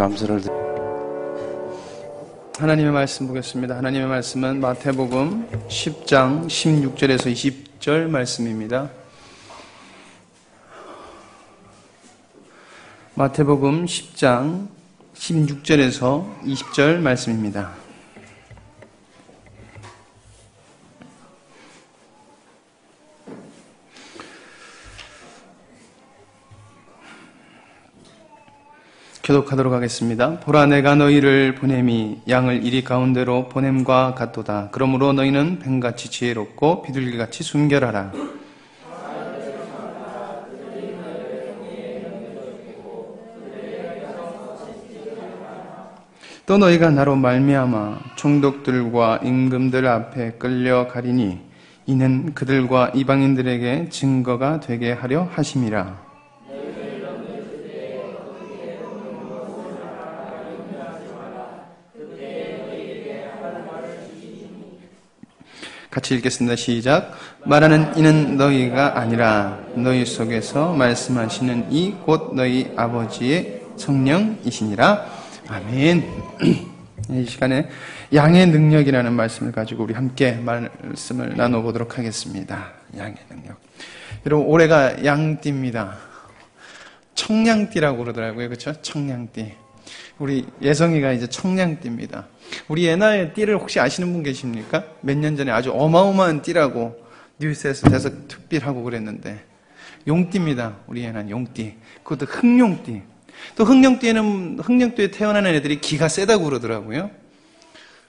감사를 하나님의 말씀 보겠습니다. 하나님의 말씀은 마태복음 10장 16절에서 20절 말씀입니다. 마태복음 10장 16절에서 20절 말씀입니다. 교독하도록 하겠습니다. 보라, 내가 너희를 보냄이 양을 이리 가운데로 보냄과 같도다. 그러므로 너희는 뱀같이 지혜롭고 비둘기같이 순결하라. 또 너희가 나로 말미암아 총독들과 임금들 앞에 끌려가리니 이는 그들과 이방인들에게 증거가 되게 하려 하심이라. 같이 읽겠습니다. 시작. 말하는 이는 너희가 아니라 너희 속에서 말씀하시는 이 곧 너희 아버지의 성령이시니라. 아멘. 이 시간에 양의 능력이라는 말씀을 가지고 우리 함께 말씀을 나눠보도록 하겠습니다. 양의 능력. 여러분, 올해가 양띠입니다. 청량띠라고 그러더라고요. 그렇죠? 청량띠. 우리 예성이가 이제 청량띠입니다. 우리 예나의 띠를 혹시 아시는 분 계십니까? 몇 년 전에 아주 어마어마한 띠라고 뉴스에서 대서 특필하고 그랬는데 용띠입니다. 우리 예나는 용띠. 그것도 흑룡띠. 또 흑룡띠에 태어나는 애들이 기가 세다고 그러더라고요.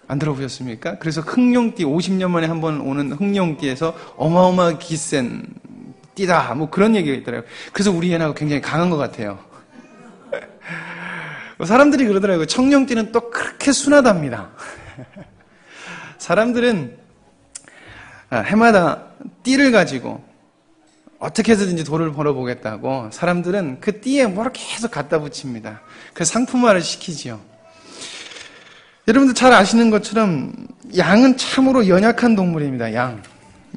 안 들어보셨습니까? 그래서 흑룡띠 50년 만에 한 번 오는 흑룡띠에서 어마어마하게 기센 띠다. 뭐 그런 얘기가 있더라고요. 그래서 우리 예나가 굉장히 강한 것 같아요. 사람들이 그러더라고요. 청룡띠는 또 그렇게 순하답니다. 사람들은 해마다 띠를 가지고 어떻게 해서든지 돈을 벌어보겠다고 사람들은 그 띠에 뭐를 계속 갖다 붙입니다. 그래서 상품화를 시키지요. 여러분들 잘 아시는 것처럼 양은 참으로 연약한 동물입니다. 양.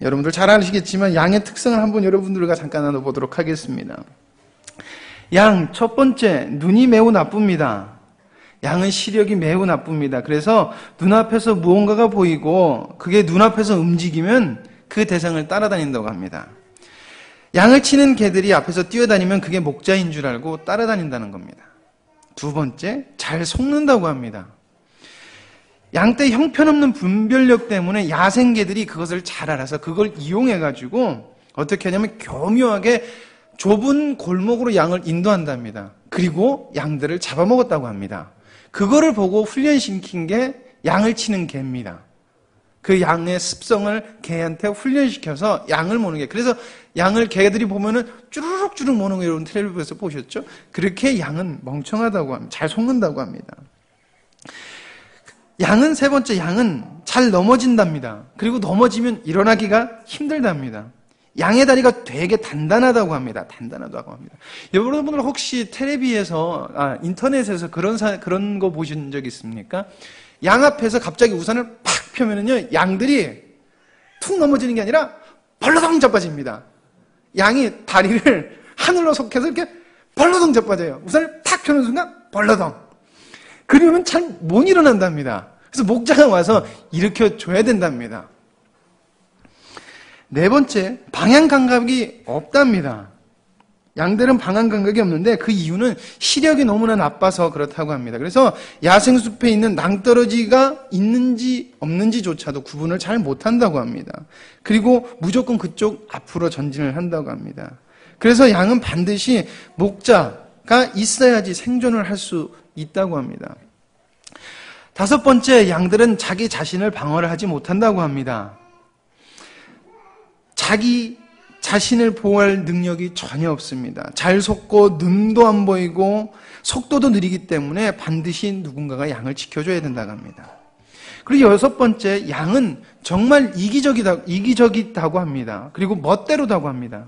여러분들 잘 아시겠지만 양의 특성을 한번 여러분들과 잠깐 나눠보도록 하겠습니다. 양, 첫 번째, 눈이 매우 나쁩니다. 양은 시력이 매우 나쁩니다. 그래서 눈앞에서 무언가가 보이고 그게 눈앞에서 움직이면 그 대상을 따라다닌다고 합니다. 양을 치는 개들이 앞에서 뛰어다니면 그게 목자인 줄 알고 따라다닌다는 겁니다. 두 번째, 잘 속는다고 합니다. 양떼 형편없는 분별력 때문에 야생개들이 그것을 잘 알아서 그걸 이용해가지고 어떻게 하냐면 교묘하게 좁은 골목으로 양을 인도한답니다. 그리고 양들을 잡아먹었다고 합니다. 그거를 보고 훈련시킨 게 양을 치는 개입니다. 그 양의 습성을 개한테 훈련시켜서 양을 모는 게. 그래서 양을 개들이 보면은 쭈르륵쭈르륵 모는 거 여러분 텔레비전에서 보셨죠? 그렇게 양은 멍청하다고 합니다. 잘 속는다고 합니다. 양은 세 번째, 양은 잘 넘어진답니다. 그리고 넘어지면 일어나기가 힘들답니다. 양의 다리가 되게 단단하다고 합니다. 단단하다고 합니다. 여러분들 혹시 텔레비에서, 인터넷에서 그런 거 보신 적 있습니까? 양 앞에서 갑자기 우산을 팍 펴면은요, 양들이 툭 넘어지는 게 아니라 벌러덩 자빠집니다. 양이 다리를 하늘로 속해서 이렇게 벌러덩 자빠져요. 우산을 탁 펴는 순간 벌러덩. 그러면 잘 못 일어난답니다. 그래서 목자가 와서 일으켜줘야 된답니다. 네 번째, 방향 감각이 없답니다. 양들은 방향 감각이 없는데 그 이유는 시력이 너무나 나빠서 그렇다고 합니다. 그래서 야생숲에 있는 낭떠러지가 있는지 없는지조차도 구분을 잘 못한다고 합니다. 그리고 무조건 그쪽 앞으로 전진을 한다고 합니다. 그래서 양은 반드시 목자가 있어야지 생존을 할 수 있다고 합니다. 다섯 번째, 양들은 자기 자신을 방어를 하지 못한다고 합니다. 자기 자신을 보호할 능력이 전혀 없습니다. 잘 속고 눈도 안 보이고 속도도 느리기 때문에 반드시 누군가가 양을 지켜줘야 된다고 합니다. 그리고 여섯 번째, 양은 정말 이기적이다고 합니다. 그리고 멋대로다고 합니다.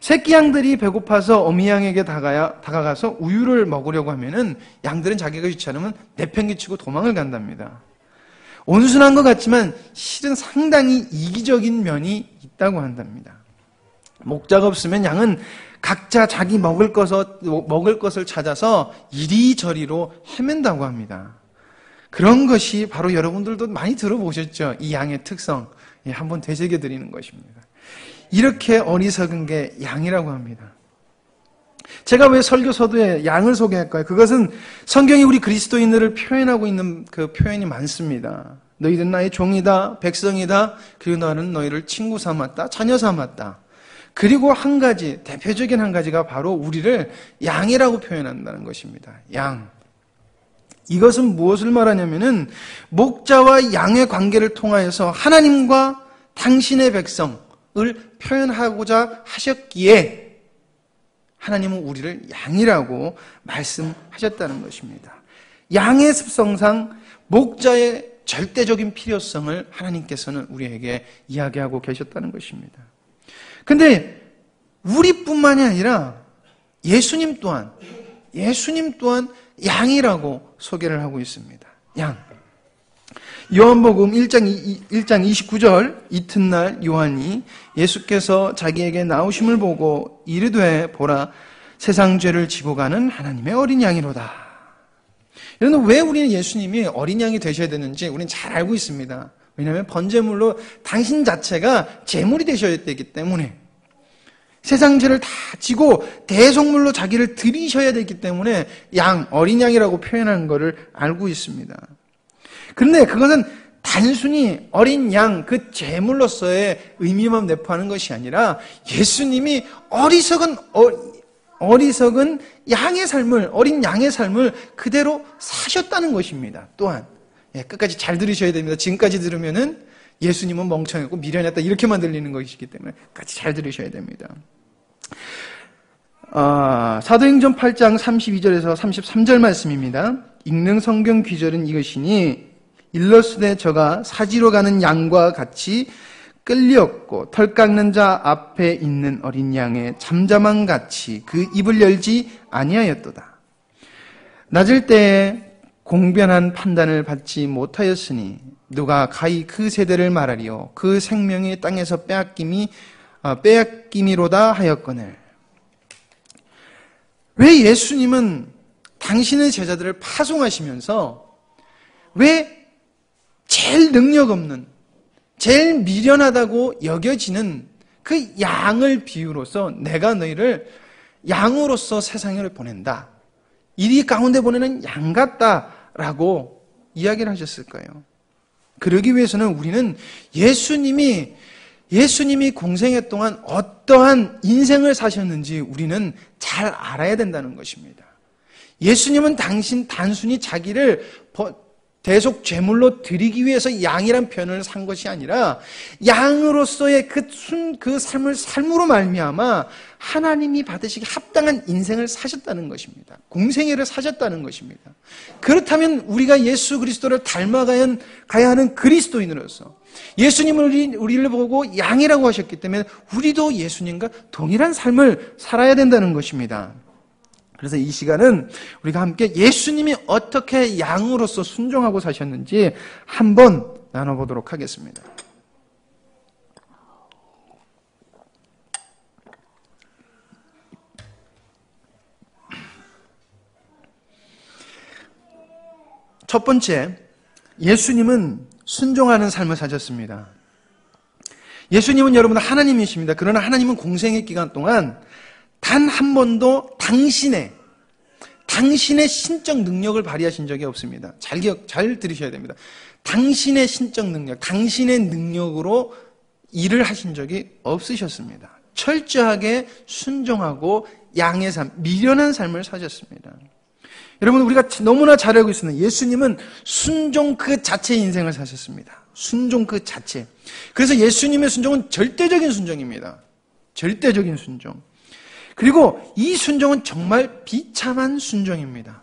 새끼 양들이 배고파서 어미 양에게 다가가서 우유를 먹으려고 하면은 양들은 자기가 귀찮으면 내팽개치고 도망을 간답니다. 온순한 것 같지만 실은 상당히 이기적인 면이 있다고 한답니다. 목자가 없으면 양은 각자 자기 먹을 것을 찾아서 이리저리로 헤맨다고 합니다. 그런 것이 바로 여러분들도 많이 들어보셨죠? 이 양의 특성. 한번 되새겨 드리는 것입니다. 이렇게 어리석은 게 양이라고 합니다. 제가 왜 설교 서두에 양을 소개할까요? 그것은 성경이 우리 그리스도인들을 표현하고 있는 그 표현이 많습니다. 너희는 나의 종이다, 백성이다, 그리고 나는 너희를 친구 삼았다, 자녀 삼았다. 그리고 한 가지, 대표적인 한 가지가 바로 우리를 양이라고 표현한다는 것입니다. 양. 이것은 무엇을 말하냐면은 목자와 양의 관계를 통하여서 하나님과 당신의 백성을 표현하고자 하셨기에 하나님은 우리를 양이라고 말씀하셨다는 것입니다. 양의 습성상 목자의 절대적인 필요성을 하나님께서는 우리에게 이야기하고 계셨다는 것입니다. 근데 우리뿐만이 아니라 예수님 또한 양이라고 소개를 하고 있습니다. 양. 요한복음 1장 29절 이튿날 요한이 예수께서 자기에게 나오심을 보고 이르되 보라 세상 죄를 지고 가는 하나님의 어린 양이로다. 여러분 왜 우리는 예수님이 어린 양이 되셔야 되는지 우리는 잘 알고 있습니다. 왜냐하면 번제물로 당신 자체가 제물이 되셔야 되기 때문에 세상 죄를 다 지고 대속물로 자기를 드리셔야 되기 때문에 어린 양이라고 표현하는 것을 알고 있습니다. 그런데 그것은 단순히 어린 양, 그 제물로서의 의미만 내포하는 것이 아니라 예수님이 어리석은 양의 삶을, 어린 양의 삶을 그대로 사셨다는 것입니다. 또한 끝까지 잘 들으셔야 됩니다. 지금까지 들으면은 예수님은 멍청했고 미련했다 이렇게만 들리는 것이기 때문에 같이 잘 들으셔야 됩니다. 사도행전 8장 32절에서 33절 말씀입니다. 읽는 성경 귀절은 이것이니 일러스되 저가 사지로 가는 양과 같이 끌렸고 털 깎는 자 앞에 있는 어린 양의 잠잠함 같이 그 입을 열지 아니하였도다. 낮을 때에 공변한 판단을 받지 못하였으니 누가 가히 그 세대를 말하리요 그 생명이 땅에서 빼앗김이로다 하였거늘. 왜 예수님은 당신의 제자들을 파송하시면서 왜 제일 능력 없는, 제일 미련하다고 여겨지는 그 양을 비유로서 내가 너희를 양으로서 세상에 예보낸다. 이리 가운데 보내는 양 같다라고 이야기를 하셨을까요? 그러기 위해서는 우리는 예수님이 공생애 동안 어떠한 인생을 사셨는지 우리는 잘 알아야 된다는 것입니다. 예수님은 단순히 자기를 대속 제물로 드리기 위해서 양이란 표현을 산 것이 아니라 양으로서의 그 삶으로 말미암아 하나님이 받으시기 합당한 인생을 사셨다는 것입니다. 공생애를 사셨다는 것입니다. 그렇다면 우리가 예수 그리스도를 닮아가야 하는 그리스도인으로서 예수님은 우리를 보고 양이라고 하셨기 때문에 우리도 예수님과 동일한 삶을 살아야 된다는 것입니다. 그래서 이 시간은 우리가 함께 예수님이 어떻게 양으로서 순종하고 사셨는지 한번 나눠보도록 하겠습니다. 첫 번째, 예수님은 순종하는 삶을 사셨습니다. 예수님은 여러분 하나님이십니다. 그러나 하나님은 공생의 기간 동안 단 한 번도 당신의 신적 능력을 발휘하신 적이 없습니다. 잘 들으셔야 됩니다. 당신의 신적 능력, 당신의 능력으로 일을 하신 적이 없으셨습니다. 철저하게 순종하고 양의 삶, 미련한 삶을 사셨습니다. 여러분 우리가 너무나 잘 알고 있습니다. 예수님은 순종 그 자체의 인생을 사셨습니다. 순종 그 자체. 그래서 예수님의 순종은 절대적인 순종입니다. 절대적인 순종. 그리고 이 순종은 정말 비참한 순종입니다.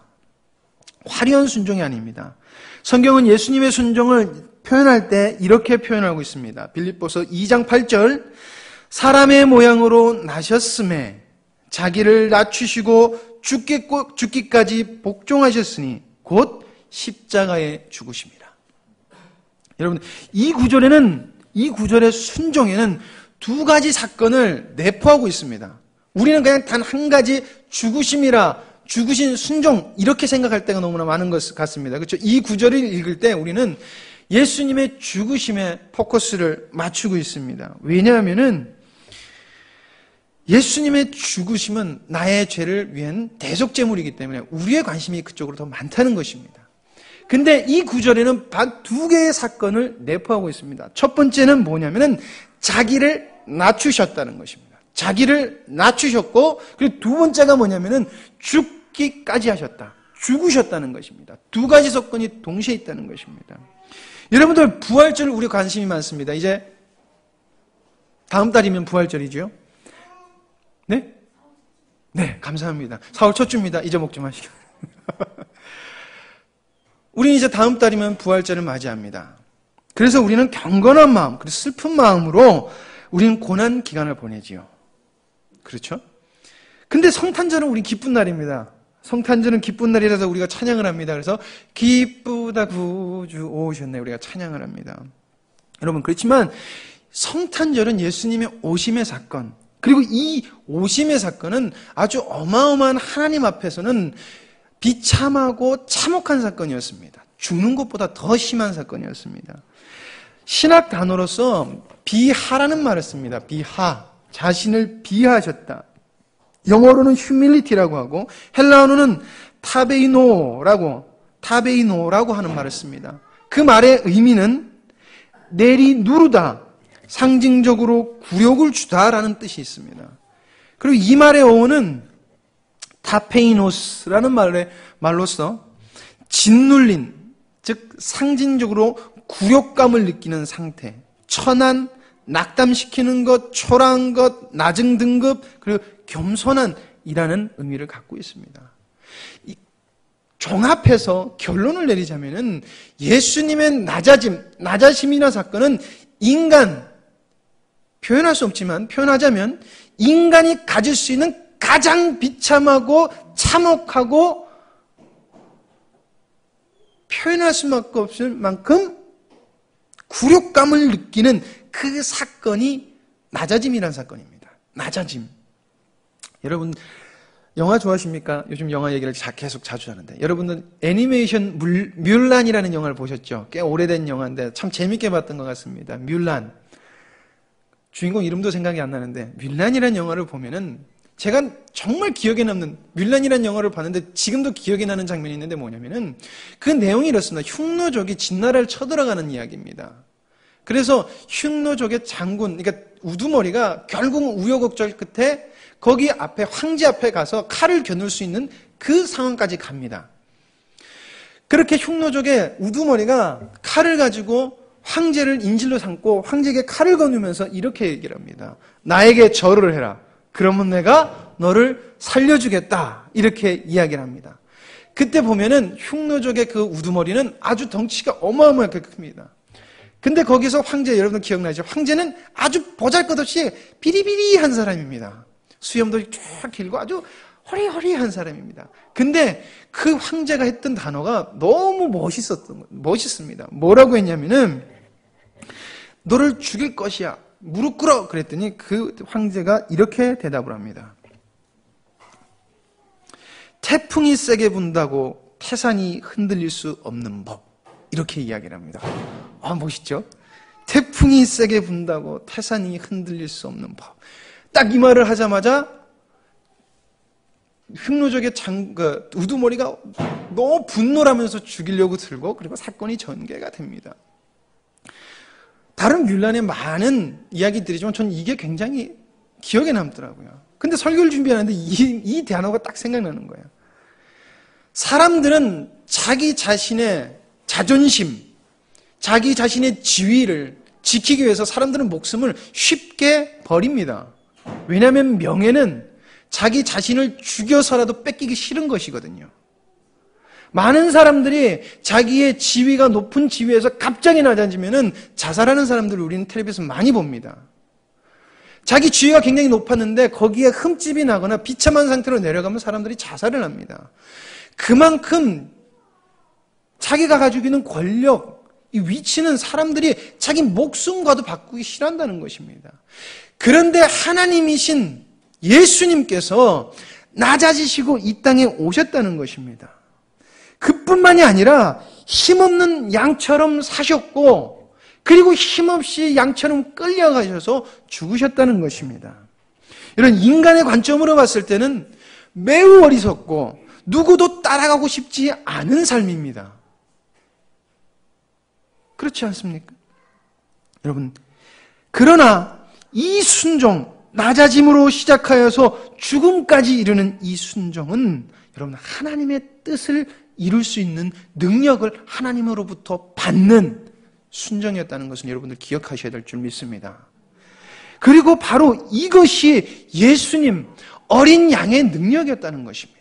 화려한 순종이 아닙니다. 성경은 예수님의 순종을 표현할 때 이렇게 표현하고 있습니다. 빌립보서 2장 8절 사람의 모양으로 나셨음에 자기를 낮추시고 죽기까지 복종하셨으니 곧 십자가에 죽으십니다. 여러분 이 구절의 순종에는 두 가지 사건을 내포하고 있습니다. 우리는 그냥 단 한 가지 죽으심이라, 죽으신 순종, 이렇게 생각할 때가 너무나 많은 것 같습니다. 그렇죠? 이 구절을 읽을 때 우리는 예수님의 죽으심에 포커스를 맞추고 있습니다. 왜냐하면은 예수님의 죽으심은 나의 죄를 위한 대속제물이기 때문에 우리의 관심이 그쪽으로 더 많다는 것입니다. 근데 이 구절에는 두 개의 사건을 내포하고 있습니다. 첫 번째는 뭐냐면은 자기를 낮추셨다는 것입니다. 자기를 낮추셨고, 그리고 두 번째가 뭐냐면은 죽기까지 하셨다. 죽으셨다는 것입니다. 두 가지 사건이 동시에 있다는 것입니다. 여러분들 부활절 우리 관심이 많습니다. 이제 다음 달이면 부활절이죠. 네? 네, 감사합니다. 4월 첫 주입니다. 잊어먹지 마시고. 우리는 이제 다음 달이면 부활절을 맞이합니다. 그래서 우리는 경건한 마음, 그리고 슬픈 마음으로 우리는 고난 기간을 보내지요. 그렇죠? 근데 성탄절은 우리 기쁜 날입니다. 성탄절은 기쁜 날이라서 우리가 찬양을 합니다. 그래서 기쁘다 구주 오셨네, 우리가 찬양을 합니다. 여러분, 그렇지만 성탄절은 예수님의 오심의 사건, 그리고 이 오심의 사건은 아주 어마어마한 하나님 앞에서는 비참하고 참혹한 사건이었습니다. 죽는 것보다 더 심한 사건이었습니다. 신학 단어로서 비하라는 말을 씁니다. 비하, 자신을 비하하셨다. 영어로는 humility라고 하고 헬라어로는 타베이노라고 하는 말을 씁니다. 그 말의 의미는 내리누르다, 상징적으로 굴욕을 주다라는 뜻이 있습니다. 그리고 이 말의 어원은 타페이노스라는 말로서 짓눌린, 즉 상징적으로 굴욕감을 느끼는 상태, 천한, 낙담시키는 것, 초라한 것, 낮은 등급, 그리고 겸손한이라는 의미를 갖고 있습니다. 종합해서 결론을 내리자면은 예수님의 낮아짐이나 사건은 인간, 표현할 수 없지만 표현하자면 인간이 가질 수 있는 가장 비참하고 참혹하고 표현할 수밖에 없을 만큼 굴욕감을 느끼는 그 사건이 낮아짐이라는 사건입니다. 낮아짐. 여러분 영화 좋아하십니까? 요즘 영화 얘기를 계속 자주 하는데 여러분은 애니메이션 뮬란이라는 영화를 보셨죠? 꽤 오래된 영화인데 참 재밌게 봤던 것 같습니다. 뮬란. 주인공 이름도 생각이 안 나는데 뮬란이라는 영화를 보면은 제가 정말 기억에 남는 뮬란이라는 영화를 봤는데 지금도 기억에 나는 장면이 있는데 뭐냐면은 그 내용이 이렇습니다. 흉노족이 진나라를 쳐들어가는 이야기입니다. 그래서 흉노족의 장군, 그러니까 우두머리가 결국 우여곡절 끝에 거기 앞에 황제 앞에 가서 칼을 겨눌 수 있는 그 상황까지 갑니다. 그렇게 흉노족의 우두머리가 칼을 가지고 황제를 인질로 삼고 황제에게 칼을 거누면서 이렇게 얘기를 합니다. 나에게 절을 해라. 그러면 내가 너를 살려주겠다. 이렇게 이야기를 합니다. 그때 보면은 흉노족의 그 우두머리는 아주 덩치가 어마어마하게 큽니다. 근데 거기서 황제, 여러분 기억나죠? 황제는 아주 보잘것없이 비리비리한 사람입니다. 수염도 쫙 길고 아주 허리허리한 사람입니다. 근데 그 황제가 했던 단어가 너무 멋있습니다. 뭐라고 했냐면은 너를 죽일 것이야. 무릎 꿇어. 그랬더니 그 황제가 이렇게 대답을 합니다. 태풍이 세게 분다고 태산이 흔들릴 수 없는 법. 이렇게 이야기를 합니다. 아, 멋있죠? 태풍이 세게 분다고 태산이 흔들릴 수 없는 법. 딱 이 말을 하자마자 흉노족의 우두머리가 너무 분노하면서 죽이려고 들고 그리고 사건이 전개가 됩니다. 다른 뮬란의 많은 이야기들이지만 전 이게 굉장히 기억에 남더라고요. 근데 설교를 준비하는데 이 단어가 딱 생각나는 거예요. 사람들은 자기 자신의 자존심, 자기 자신의 지위를 지키기 위해서 사람들은 목숨을 쉽게 버립니다. 왜냐하면 명예는 자기 자신을 죽여서라도 뺏기기 싫은 것이거든요. 많은 사람들이 자기의 지위가 높은 지위에서 갑자기 낮아지면은 자살하는 사람들을 우리는 텔레비에서 많이 봅니다. 자기 지위가 굉장히 높았는데 거기에 흠집이 나거나 비참한 상태로 내려가면 사람들이 자살을 합니다. 그만큼 자기가 가지고 있는 권력, 이 위치는 사람들이 자기 목숨과도 바꾸기 싫어한다는 것입니다. 그런데 하나님이신 예수님께서 낮아지시고 이 땅에 오셨다는 것입니다. 그뿐만이 아니라 힘없는 양처럼 사셨고 그리고 힘없이 양처럼 끌려가셔서 죽으셨다는 것입니다. 이런 인간의 관점으로 봤을 때는 매우 어리석고 누구도 따라가고 싶지 않은 삶입니다. 그렇지 않습니까? 여러분, 그러나 이 순종, 낮아짐으로 시작하여서 죽음까지 이르는 이 순종은 여러분 하나님의 뜻을 이룰 수 있는 능력을 하나님으로부터 받는 순종이었다는 것은 여러분들 기억하셔야 될 줄 믿습니다. 그리고 바로 이것이 예수님 어린 양의 능력이었다는 것입니다.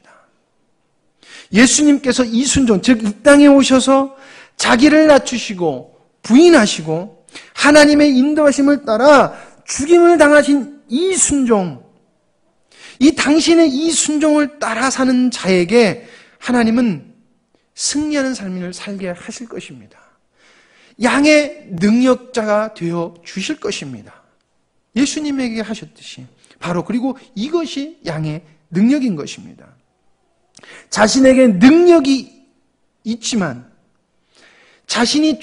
예수님께서 이 순종, 즉 이 땅에 오셔서 자기를 낮추시고 부인하시고 하나님의 인도하심을 따라 죽임을 당하신 이 순종, 이 당신의 이 순종을 따라 사는 자에게 하나님은 승리하는 삶을 살게 하실 것입니다. 양의 능력자가 되어 주실 것입니다. 예수님에게 하셨듯이 바로 그리고 이것이 양의 능력인 것입니다. 자신에게 능력이 있지만 자신이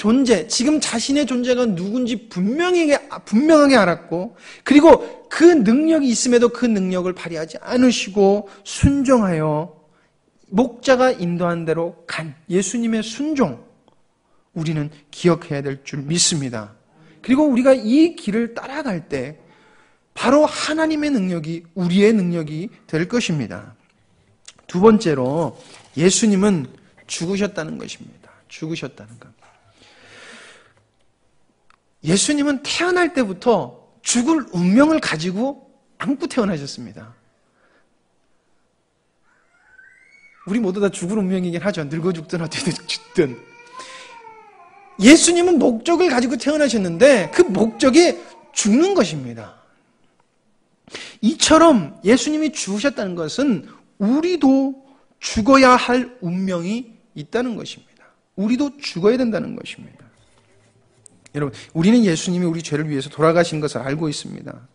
지금 자신의 존재가 누군지 분명하게 알았고 그리고 그 능력이 있음에도 그 능력을 발휘하지 않으시고 순종하여 목자가 인도한 대로 간 예수님의 순종 우리는 기억해야 될 줄 믿습니다. 그리고 우리가 이 길을 따라갈 때 바로 하나님의 능력이 우리의 능력이 될 것입니다. 두 번째로 예수님은 죽으셨다는 것입니다. 죽으셨다는 것. 예수님은 태어날 때부터 죽을 운명을 가지고 안고 태어나셨습니다. 우리 모두 다 죽을 운명이긴 하죠. 늙어 죽든 어떻게 죽든. 예수님은 목적을 가지고 태어나셨는데 그 목적이 죽는 것입니다. 이처럼 예수님이 죽으셨다는 것은 우리도 죽어야 할 운명이 있다는 것입니다. 우리도 죽어야 된다는 것입니다. 여러분, 우리는 예수님이 우리 죄를 위해서 돌아가신 것을 알고 있습니다.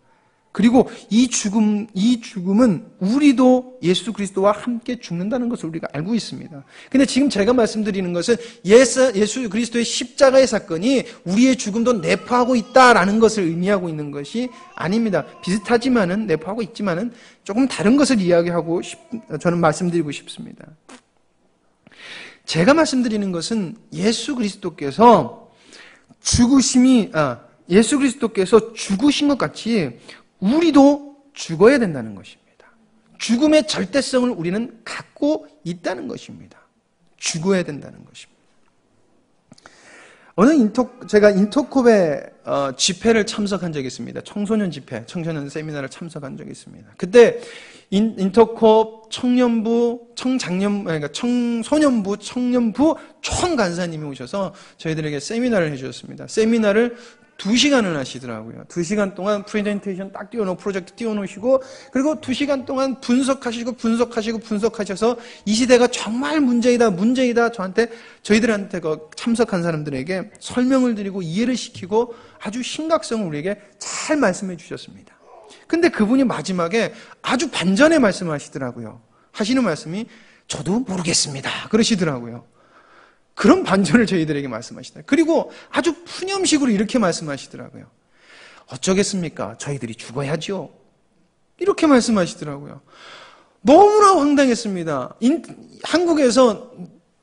그리고 이 죽음은 우리도 예수 그리스도와 함께 죽는다는 것을 우리가 알고 있습니다. 근데 지금 제가 말씀드리는 것은 예수 그리스도의 십자가의 사건이 우리의 죽음도 내포하고 있다라는 것을 의미하고 있는 것이 아닙니다. 비슷하지만은, 내포하고 있지만은 조금 다른 것을 이야기하고 저는 말씀드리고 싶습니다. 제가 말씀드리는 것은 예수 그리스도께서 죽으신 것 같이 우리도 죽어야 된다는 것입니다. 죽음의 절대성을 우리는 갖고 있다는 것입니다. 죽어야 된다는 것입니다. 제가 인터콥에 집회를 참석한 적이 있습니다. 청소년 집회, 청소년 세미나를 참석한 적이 있습니다. 그때 인터콥 청소년부, 청년부 총간사님이 오셔서 저희들에게 세미나를 해주셨습니다. 세미나를 2시간을 하시더라고요. 2시간 동안 프레젠테이션 딱 띄워놓고 프로젝트 띄워놓으시고 그리고 2시간 동안 분석하셔서 이 시대가 정말 문제이다 저희들한테 참석한 사람들에게 설명을 드리고 이해를 시키고 아주 심각성을 우리에게 잘 말씀해 주셨습니다. 근데 그분이 마지막에 아주 반전의 말씀을 하시더라고요. 하시는 말씀이 저도 모르겠습니다. 그러시더라고요. 그런 반전을 저희들에게 말씀하시다. 그리고 아주 푸념식으로 이렇게 말씀하시더라고요. 어쩌겠습니까? 저희들이 죽어야죠. 이렇게 말씀하시더라고요. 너무나 황당했습니다. 한국에서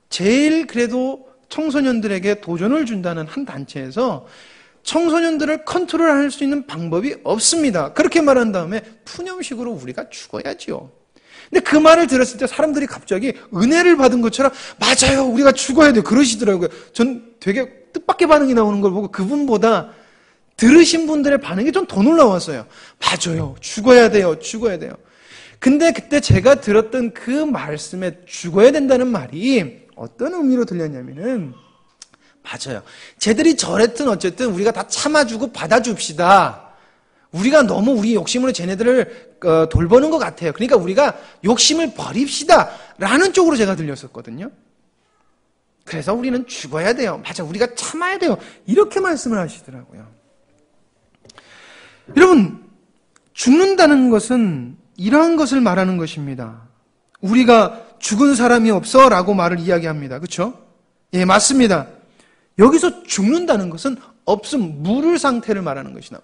제일 그래도 청소년들에게 도전을 준다는 한 단체에서 청소년들을 컨트롤할 수 있는 방법이 없습니다. 그렇게 말한 다음에 푸념식으로 우리가 죽어야죠. 근데 그 말을 들었을 때 사람들이 갑자기 은혜를 받은 것처럼 맞아요, 우리가 죽어야 돼요 그러시더라고요. 전 되게 뜻밖의 반응이 나오는 걸 보고 그분보다 들으신 분들의 반응이 좀 더 놀라웠어요. 맞아요, 죽어야 돼요. 근데 그때 제가 들었던 그 말씀에 죽어야 된다는 말이 어떤 의미로 들렸냐면은 맞아요, 쟤들이 저랬든 어쨌든 우리가 다 참아주고 받아줍시다. 우리가 너무 우리 욕심으로 쟤네들을 돌보는 것 같아요. 그러니까 우리가 욕심을 버립시다 라는 쪽으로 제가 들렸었거든요. 그래서 우리는 죽어야 돼요. 맞아, 우리가 참아야 돼요. 이렇게 말씀을 하시더라고요. 여러분, 죽는다는 것은 이러한 것을 말하는 것입니다. 우리가 죽은 사람이 없어 라고 말을 이야기합니다. 그렇죠? 예, 맞습니다. 여기서 죽는다는 것은 없음, 무를 상태를 말하는 것이다.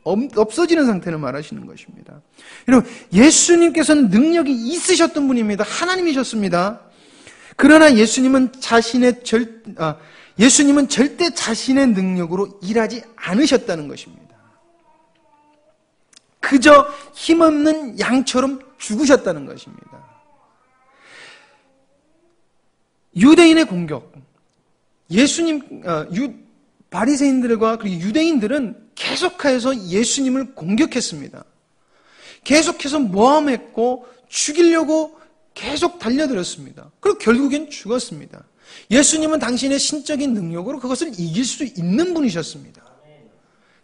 없어지는 상태를 말하시는 것입니다. 여러분, 예수님께서는 능력이 있으셨던 분입니다. 하나님이셨습니다. 그러나 예수님은 절대 자신의 능력으로 일하지 않으셨다는 것입니다. 그저 힘없는 양처럼 죽으셨다는 것입니다. 유대인의 공격, 바리새인들과 그리고 유대인들은 계속해서 예수님을 공격했습니다. 계속해서 모함했고 죽이려고 계속 달려들었습니다. 그리고 결국엔 죽었습니다. 예수님은 당신의 신적인 능력으로 그것을 이길 수 있는 분이셨습니다.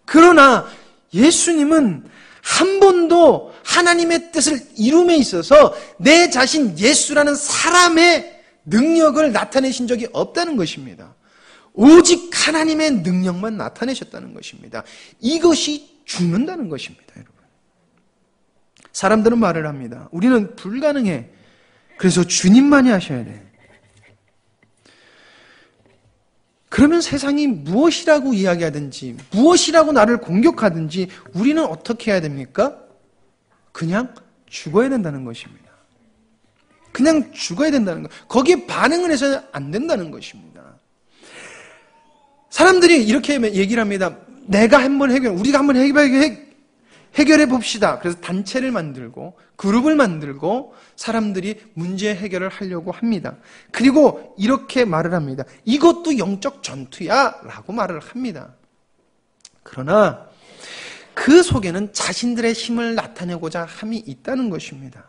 그러나 예수님은 한 번도 하나님의 뜻을 이룸에 있어서 내 자신 예수라는 사람의 능력을 나타내신 적이 없다는 것입니다. 오직 하나님의 능력만 나타내셨다는 것입니다. 이것이 죽는다는 것입니다, 여러분. 사람들은 말을 합니다. 우리는 불가능해. 그래서 주님만이 하셔야 돼. 그러면 세상이 무엇이라고 이야기하든지 무엇이라고 나를 공격하든지 우리는 어떻게 해야 됩니까? 그냥 죽어야 된다는 것입니다. 그냥 죽어야 된다는 것. 거기에 반응을 해서는 안 된다는 것입니다. 사람들이 이렇게 얘기를 합니다. 우리가 한번 해결해 봅시다. 그래서 단체를 만들고 그룹을 만들고 사람들이 문제 해결을 하려고 합니다. 그리고 이렇게 말을 합니다. 이것도 영적 전투야 라고 말을 합니다. 그러나 그 속에는 자신들의 힘을 나타내고자 함이 있다는 것입니다.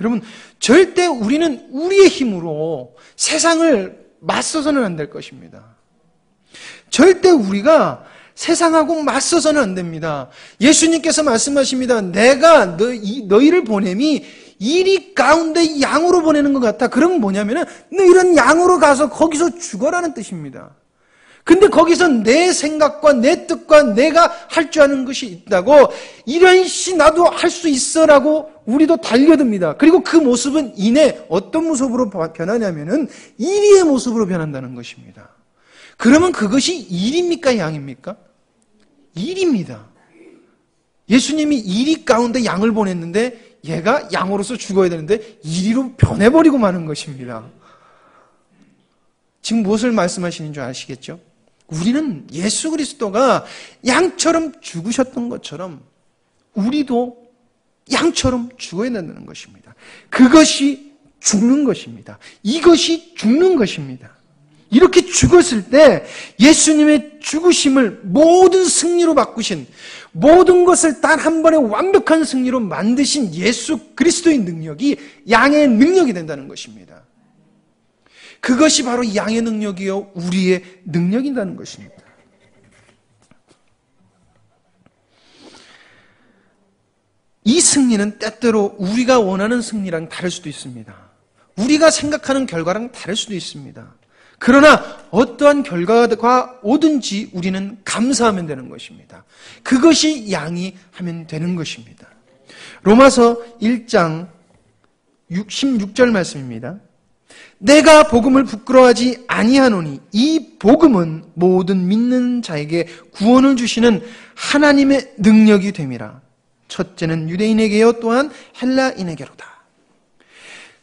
여러분, 절대 우리는 우리의 힘으로 세상을 맞서서는 안 될 것입니다. 절대 우리가 세상하고 맞서서는 안 됩니다. 예수님께서 말씀하십니다. 내가 너희를 보냄이 이리 가운데 양으로 보내는 것 같아. 그럼 뭐냐면은 너희는 양으로 가서 거기서 죽어라는 뜻입니다. 근데 거기서 내 생각과 내 뜻과 내가 할 줄 아는 것이 있다고 이런 나도 할 수 있어라고 우리도 달려듭니다. 그리고 그 모습은 어떤 모습으로 변하냐면은 이리의 모습으로 변한다는 것입니다. 그러면 그것이 일입니까? 양입니까? 일입니다. 예수님이 이리 가운데 양을 보냈는데 얘가 양으로서 죽어야 되는데 이리로 변해버리고 마는 것입니다. 지금 무엇을 말씀하시는 줄 아시겠죠? 우리는 예수 그리스도가 양처럼 죽으셨던 것처럼 우리도 양처럼 죽어야 된다는 것입니다. 그것이 죽는 것입니다. 이것이 죽는 것입니다. 이렇게 죽었을 때 예수님의 죽으심을 모든 승리로 바꾸신, 모든 것을 단 한 번의 완벽한 승리로 만드신 예수 그리스도의 능력이 양의 능력이 된다는 것입니다. 그것이 바로 양의 능력이요 우리의 능력이라는 것입니다. 이 승리는 때때로 우리가 원하는 승리랑 다를 수도 있습니다. 우리가 생각하는 결과랑 다를 수도 있습니다. 그러나 어떠한 결과가 오든지 우리는 감사하면 되는 것입니다. 그것이 양이 하면 되는 것입니다. 로마서 1장 16절 말씀입니다. 내가 복음을 부끄러워하지 아니하노니 이 복음은 모든 믿는 자에게 구원을 주시는 하나님의 능력이 됨이라. 첫째는 유대인에게요 또한 헬라인에게로다.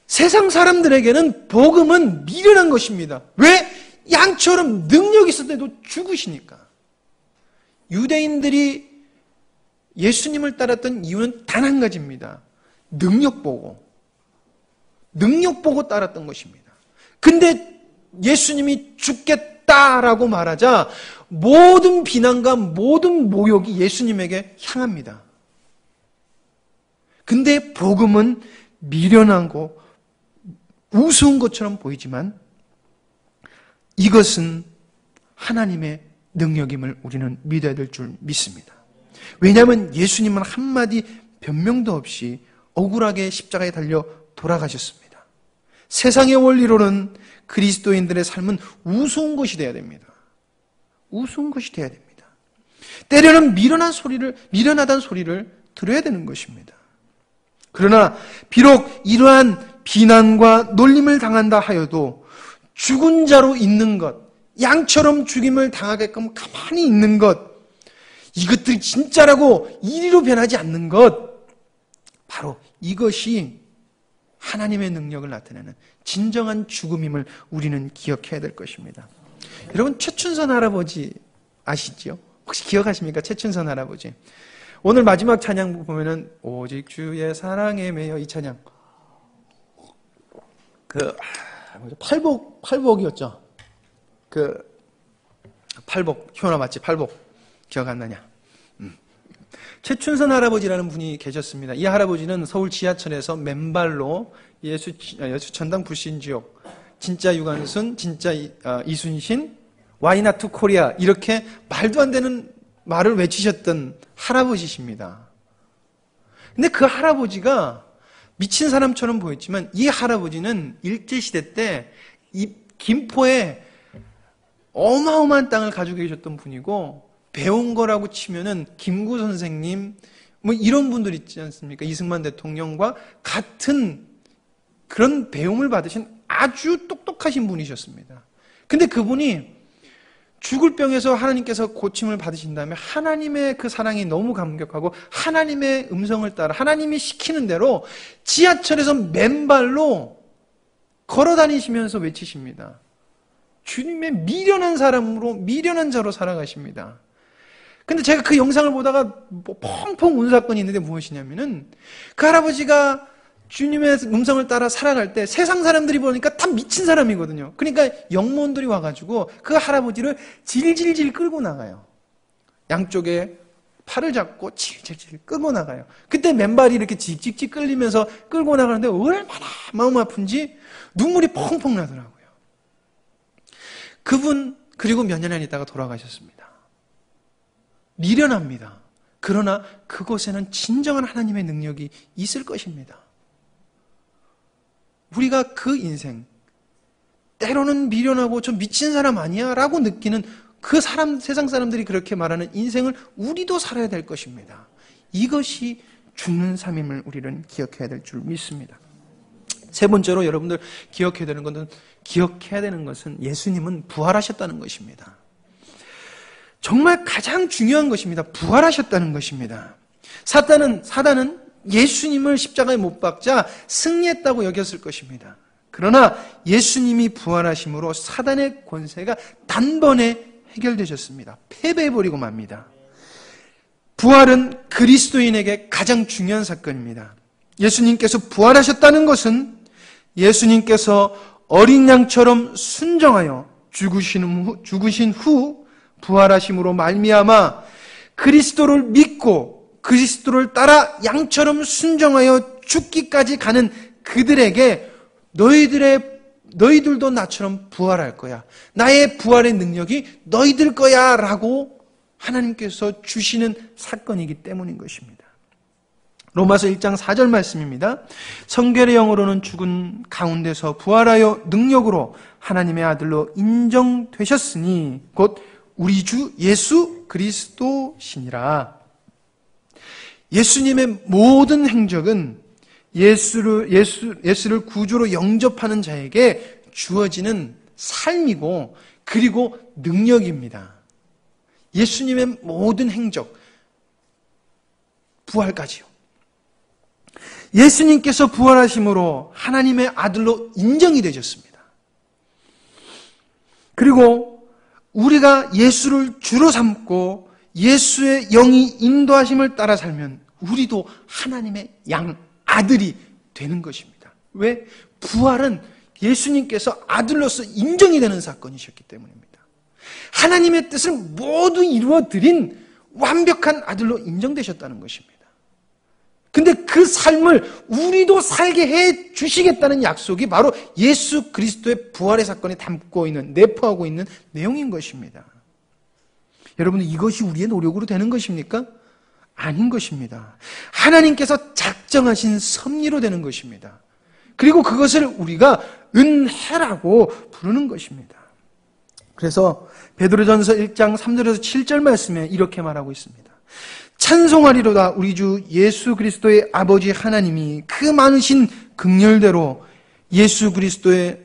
세상 사람들에게는 복음은 미련한 것입니다. 왜? 양처럼 능력이 있을 때도 죽으시니까. 유대인들이 예수님을 따랐던 이유는 단 한 가지입니다. 능력 보고 따랐던 것입니다. 근데 예수님이 죽겠다라고 말하자 모든 비난과 모든 모욕이 예수님에게 향합니다. 근데 복음은 미련하고 우스운 것처럼 보이지만 이것은 하나님의 능력임을 우리는 믿어야 될 줄 믿습니다. 왜냐하면 예수님은 한마디 변명도 없이 억울하게 십자가에 달려 돌아가셨습니다. 세상의 원리로는 그리스도인들의 삶은 우스운 것이 되어야 됩니다. 우스운 것이 되어야 됩니다. 때로는 미련하다는 소리를 들어야 되는 것입니다. 그러나 비록 이러한 비난과 놀림을 당한다 하여도 죽은 자로 있는 것, 양처럼 죽임을 당하게끔 가만히 있는 것, 이것들이 진짜라고 이리로 변하지 않는 것, 바로 이것이 하나님의 능력을 나타내는 진정한 죽음임을 우리는 기억해야 될 것입니다. 여러분, 최춘선 할아버지 아시죠? 혹시 기억하십니까? 최춘선 할아버지. 오늘 마지막 찬양 보면은 오직 주의 사랑에 매여, 이 찬양. 팔복이었죠. 팔복, 효나 맞지? 팔복. 기억 안 나냐? 최춘선 할아버지라는 분이 계셨습니다. 이 할아버지는 서울 지하철에서 맨발로 예수천당 불신지옥, 진짜 유관순, 진짜 이순신, 와이나투 코리아, 이렇게 말도 안 되는 말을 외치셨던 할아버지십니다. 근데 그 할아버지가 미친 사람처럼 보였지만 이 할아버지는 일제시대 때 이 김포에 어마어마한 땅을 가지고 계셨던 분이고, 배운 거라고 치면은 김구 선생님, 뭐 이런 분들 있지 않습니까? 이승만 대통령과 같은 그런 배움을 받으신 아주 똑똑하신 분이셨습니다. 근데 그분이 죽을 병에서 하나님께서 고침을 받으신 다음에 하나님의 그 사랑이 너무 감격하고 하나님의 음성을 따라 하나님이 시키는 대로 지하철에서 맨발로 걸어 다니시면서 외치십니다. 주님의 미련한 사람으로, 미련한 자로 살아가십니다. 근데 제가 그 영상을 보다가 펑펑 운 사건이 있는데 무엇이냐면은 그 할아버지가 주님의 음성을 따라 살아갈 때 세상 사람들이 보니까 다 미친 사람이거든요. 그러니까 영몬들이 와가지고 그 할아버지를 질질질 끌고 나가요. 양쪽에 팔을 잡고 질질질 끌고 나가요. 그때 맨발이 이렇게 직직직 끌리면서 끌고 나가는데 얼마나 마음 아픈지 눈물이 펑펑 나더라고요. 그분 그리고 몇 년 있다가 돌아가셨습니다. 미련합니다. 그러나 그곳에는 진정한 하나님의 능력이 있을 것입니다. 우리가 그 인생, 때로는 미련하고 저 미친 사람 아니야? 라고 느끼는 그 사람, 세상 사람들이 그렇게 말하는 인생을 우리도 살아야 될 것입니다. 이것이 죽는 삶임을 우리는 기억해야 될 줄 믿습니다. 세 번째로 여러분들 기억해야 되는 것은 예수님은 부활하셨다는 것입니다. 정말 가장 중요한 것입니다. 부활하셨다는 것입니다. 사단은 예수님을 십자가에 못 박자 승리했다고 여겼을 것입니다. 그러나 예수님이 부활하심으로 사단의 권세가 단번에 해결되셨습니다. 패배해버리고 맙니다. 부활은 그리스도인에게 가장 중요한 사건입니다. 예수님께서 부활하셨다는 것은 예수님께서 어린 양처럼 순정하여 죽으신 후 부활하심으로 말미암아 그리스도를 믿고 그리스도를 따라 양처럼 순정하여 죽기까지 가는 그들에게 너희들도 나처럼 부활할 거야. 나의 부활의 능력이 너희들 거야 라고 하나님께서 주시는 사건이기 때문인 것입니다. 로마서 1장 4절 말씀입니다. 성결의 영으로는 죽은 가운데서 부활하여 능력으로 하나님의 아들로 인정되셨으니 곧 우리 주 예수 그리스도시니라. 예수님의 모든 행적은 예수를 구주로 영접하는 자에게 주어지는 삶이고 그리고 능력입니다. 예수님의 모든 행적, 부활까지요. 예수님께서 부활하심으로 하나님의 아들로 인정이 되셨습니다. 그리고 우리가 예수를 주로 삼고 예수의 영이 인도하심을 따라 살면 우리도 하나님의 아들이 되는 것입니다. 왜? 부활은 예수님께서 아들로서 인정이 되는 사건이셨기 때문입니다. 하나님의 뜻을 모두 이루어드린 완벽한 아들로 인정되셨다는 것입니다. 근데 그 삶을 우리도 살게 해 주시겠다는 약속이 바로 예수 그리스도의 부활의 사건에 담고 있는, 내포하고 있는 내용인 것입니다. 여러분, 이것이 우리의 노력으로 되는 것입니까? 아닌 것입니다. 하나님께서 작정하신 섭리로 되는 것입니다. 그리고 그것을 우리가 은혜라고 부르는 것입니다. 그래서 베드로전서 1장 3절에서 7절 말씀에 이렇게 말하고 있습니다. 찬송하리로다. 우리 주 예수 그리스도의 아버지 하나님이 그 많으신 긍휼대로 예수 그리스도의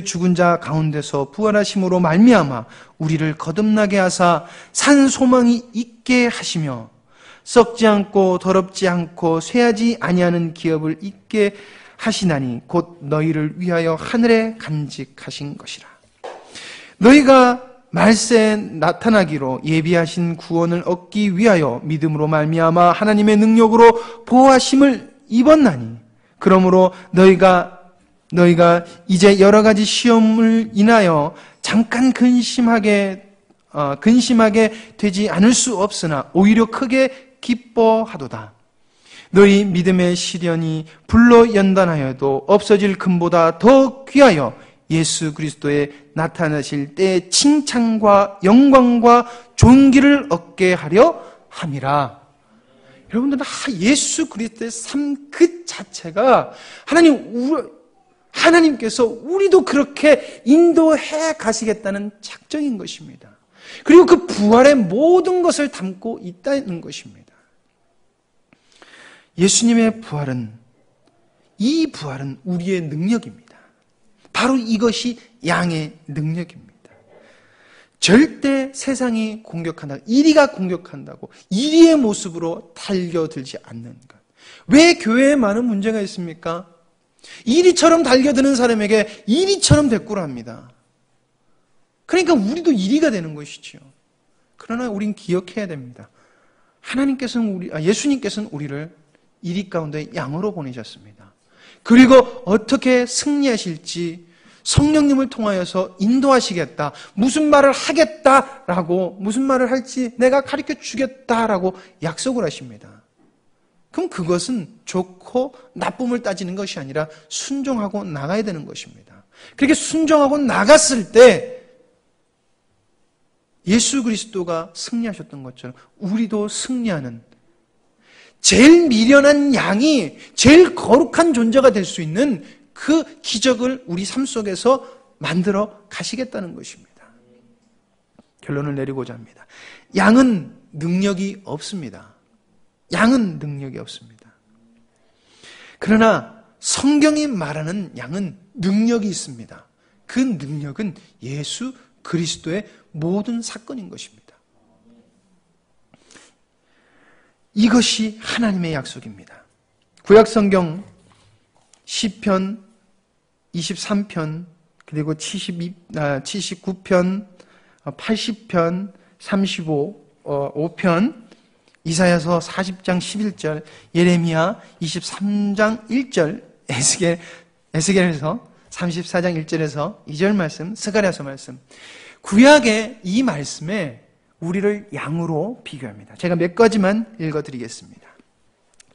죽은 자 가운데서 부활하심으로 말미암아 우리를 거듭나게 하사 산 소망이 있게 하시며 썩지 않고 더럽지 않고 쇠하지 아니하는 기업을 있게 하시나니 곧 너희를 위하여 하늘에 간직하신 것이라. 너희가 말세에 나타나기로 예비하신 구원을 얻기 위하여 믿음으로 말미암아 하나님의 능력으로 보호하심을 입었나니 그러므로 너희가 이제 여러 가지 시험을 인하여 잠깐 근심하게 되지 않을 수 없으나 오히려 크게 기뻐하도다. 너희 믿음의 시련이 불로 연단하여도 없어질 금보다 더 귀하여 예수 그리스도의 나타나실 때 칭찬과 영광과 존귀를 얻게 하려 함이라. 여러분들, 예수 그리스도의 삶 그 자체가 하나님께서 우리도 그렇게 인도해 가시겠다는 작정인 것입니다. 그리고 그 부활의 모든 것을 담고 있다는 것입니다. 예수님의 부활은, 이 부활은 우리의 능력입니다. 바로 이것이 양의 능력입니다. 절대 세상이 공격한다고, 이리가 공격한다고 이리의 모습으로 달려들지 않는 것. 왜 교회에 많은 문제가 있습니까? 이리처럼 달려드는 사람에게 이리처럼 대꾸를 합니다. 그러니까 우리도 이리가 되는 것이지요. 그러나 우린 기억해야 됩니다. 예수님께서는 우리를 이리 가운데 양으로 보내셨습니다. 그리고 어떻게 승리하실지 성령님을 통하여서 인도하시겠다. 무슨 말을 하겠다라고, 무슨 말을 할지 내가 가르쳐 주겠다라고 약속을 하십니다. 그럼 그것은 좋고 나쁨을 따지는 것이 아니라 순종하고 나가야 되는 것입니다. 그렇게 순종하고 나갔을 때 예수 그리스도가 승리하셨던 것처럼 우리도 승리하는, 제일 미련한 양이 제일 거룩한 존재가 될 수 있는 그 기적을 우리 삶 속에서 만들어 가시겠다는 것입니다. 결론을 내리고자 합니다. 양은 능력이 없습니다. 양은 능력이 없습니다. 그러나 성경이 말하는 양은 능력이 있습니다. 그 능력은 예수 그리스도의 모든 사건인 것입니다. 이것이 하나님의 약속입니다. 구약성경 시편 23편, 그리고 79편, 80편, 35편, 이사야서 40장 11절, 예레미야 23장 1절, 에스겔에서 34장 1절에서 2절 말씀, 스가랴서 말씀. 구약의 이 말씀에 우리를 양으로 비교합니다. 제가 몇 가지만 읽어드리겠습니다.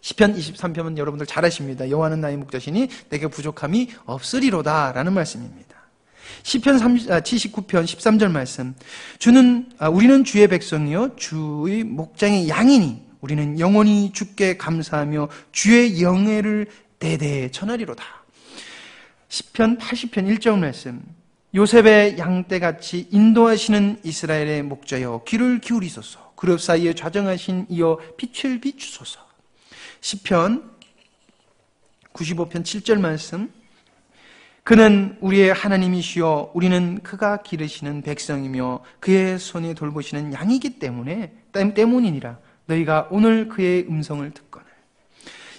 시편 23편은 여러분들 잘 아십니다. 여호와는 나의 목자시니 내게 부족함이 없으리로다 라는 말씀입니다. 시편 79편 13절 말씀. 우리는 주의 백성이요 주의 목장의 양이니 우리는 영원히 주께 감사하며 주의 영예를 대대에 전하리로다. 시편 80편 1절 말씀. 요셉의 양떼같이 인도하시는 이스라엘의 목자여 귀를 기울이소서. 그룹 사이에 좌정하신 이여 빛을 비추소서. 시편 95편 7절 말씀. 그는 우리의 하나님이시여 우리는 그가 기르시는 백성이며 그의 손에 돌보시는 양이기 때문이니라. 너희가 오늘 그의 음성을 듣거늘.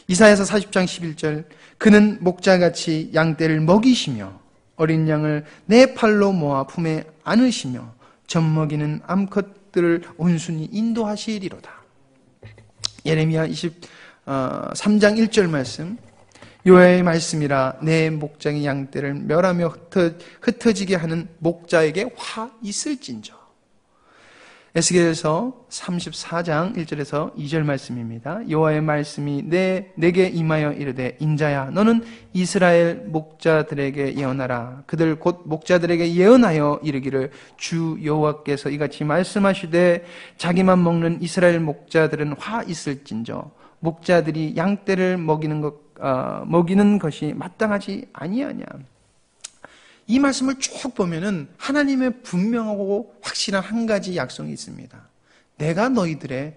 이사야서 40장 11절. 그는 목자같이 양떼를 먹이시며 어린 양을 내 팔로 모아 품에 안으시며 젖먹이는 암컷들을 온순히 인도하시리로다. 예레미야 23장 1절 말씀. 여호와의 말씀이라 내 목장의 양떼를 멸하며 흩어지게 하는 목자에게 화 있을진저. 에스겔서 34장 1절에서 2절 말씀입니다. 여호와의 말씀이 내게 임하여 이르되 인자야 너는 이스라엘 목자들에게 예언하라. 그들 곧 목자들에게 예언하여 이르기를 주 여호와께서 이같이 말씀하시되 자기만 먹는 이스라엘 목자들은 화 있을진저. 목자들이 양떼를 먹이는 것이 마땅하지 아니하냐. 이 말씀을 쭉 보면은 하나님의 분명하고 확실한 한 가지 약속이 있습니다. 내가 너희들의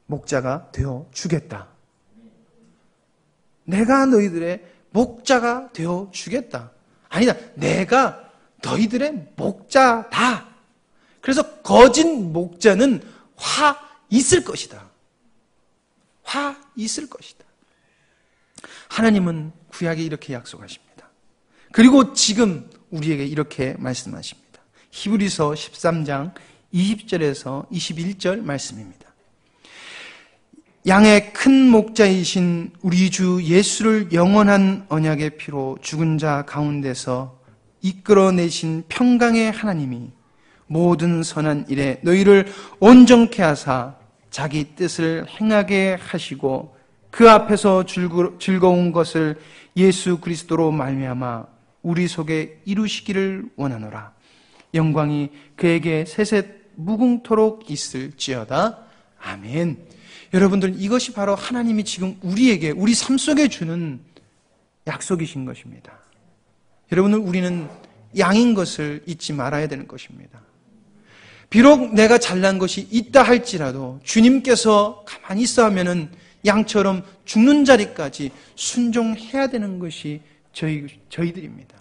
목자가 되어 주겠다. 내가 너희들의 목자가 되어 주겠다. 아니다. 내가 너희들의 목자다. 그래서 거짓 목자는 화 있을 것이다. 화 있을 것이다. 하나님은 구약에 이렇게 약속하십니다. 그리고 지금 우리에게 이렇게 말씀하십니다. 히브리서 13장 20절에서 21절 말씀입니다. 양의 큰 목자이신 우리 주 예수를 영원한 언약의 피로 죽은 자 가운데서 이끌어내신 평강의 하나님이 모든 선한 일에 너희를 온전케 하사 자기 뜻을 행하게 하시고 그 앞에서 즐거운 것을 예수 그리스도로 말미암아 우리 속에 이루시기를 원하노라. 영광이 그에게 세세 무궁토록 있을지어다. 아멘. 여러분들, 이것이 바로 하나님이 지금 우리에게, 우리 삶 속에 주는 약속이신 것입니다. 여러분들, 우리는 양인 것을 잊지 말아야 되는 것입니다. 비록 내가 잘난 것이 있다 할지라도 주님께서 가만히 있어 하면은 양처럼 죽는 자리까지 순종해야 되는 것이 저희들입니다.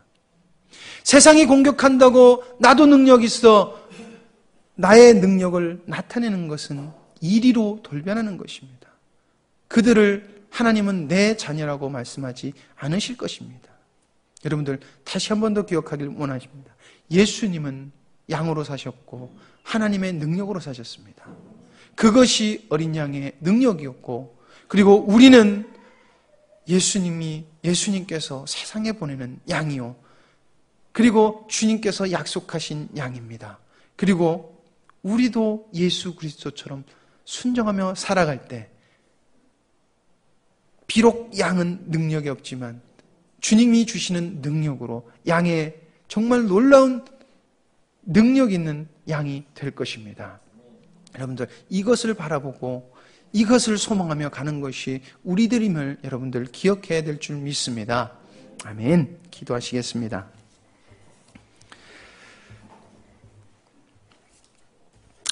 세상이 공격한다고 나도 능력 있어 나의 능력을 나타내는 것은 이리로 돌변하는 것입니다. 그들을 하나님은 내 자녀라고 말씀하지 않으실 것입니다. 여러분들, 다시 한 번 더 기억하길 원하십니다. 예수님은 양으로 사셨고 하나님의 능력으로 사셨습니다. 그것이 어린 양의 능력이었고, 그리고 우리는 예수님께서 세상에 보내는 양이요, 그리고 주님께서 약속하신 양입니다. 그리고 우리도 예수 그리스도처럼 순종하며 살아갈 때, 비록 양은 능력이 없지만 주님이 주시는 능력으로 양의 정말 놀라운 능력 있는 양이 될 것입니다. 여러분들, 이것을 바라보고 이것을 소망하며 가는 것이 우리들임을 여러분들 기억해야 될 줄 믿습니다. 아멘. 기도하시겠습니다.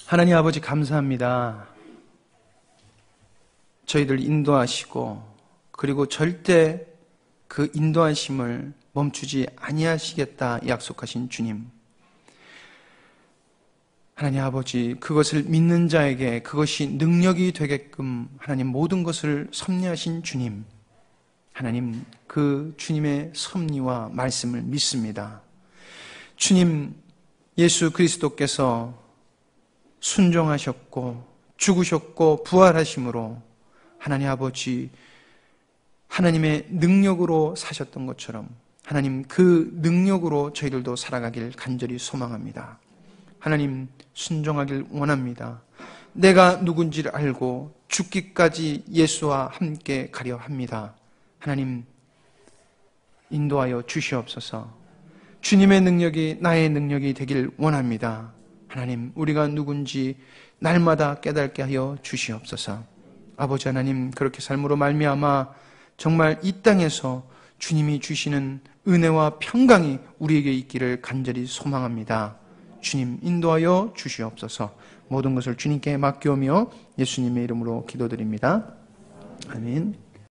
하나님 아버지, 감사합니다. 저희들 인도하시고, 그리고 절대 그 인도하심을 멈추지 아니하시겠다 약속하신 주님. 하나님 아버지, 그것을 믿는 자에게 그것이 능력이 되게끔 하나님 모든 것을 섭리하신 주님. 하나님, 그 주님의 섭리와 말씀을 믿습니다. 주님, 예수 그리스도께서 순종하셨고 죽으셨고 부활하심으로 하나님 아버지, 하나님의 능력으로 사셨던 것처럼 하나님, 그 능력으로 저희들도 살아가길 간절히 소망합니다. 하나님, 순종하길 원합니다. 내가 누군지를 알고 죽기까지 예수와 함께 가려 합니다. 하나님, 인도하여 주시옵소서. 주님의 능력이 나의 능력이 되길 원합니다. 하나님, 우리가 누군지 날마다 깨닫게 하여 주시옵소서. 아버지 하나님, 그렇게 삶으로 말미암아 정말 이 땅에서 주님이 주시는 은혜와 평강이 우리에게 있기를 간절히 소망합니다. 주님, 인도하여 주시옵소서. 모든 것을 주님께 맡겨오며 예수님의 이름으로 기도드립니다. 아멘.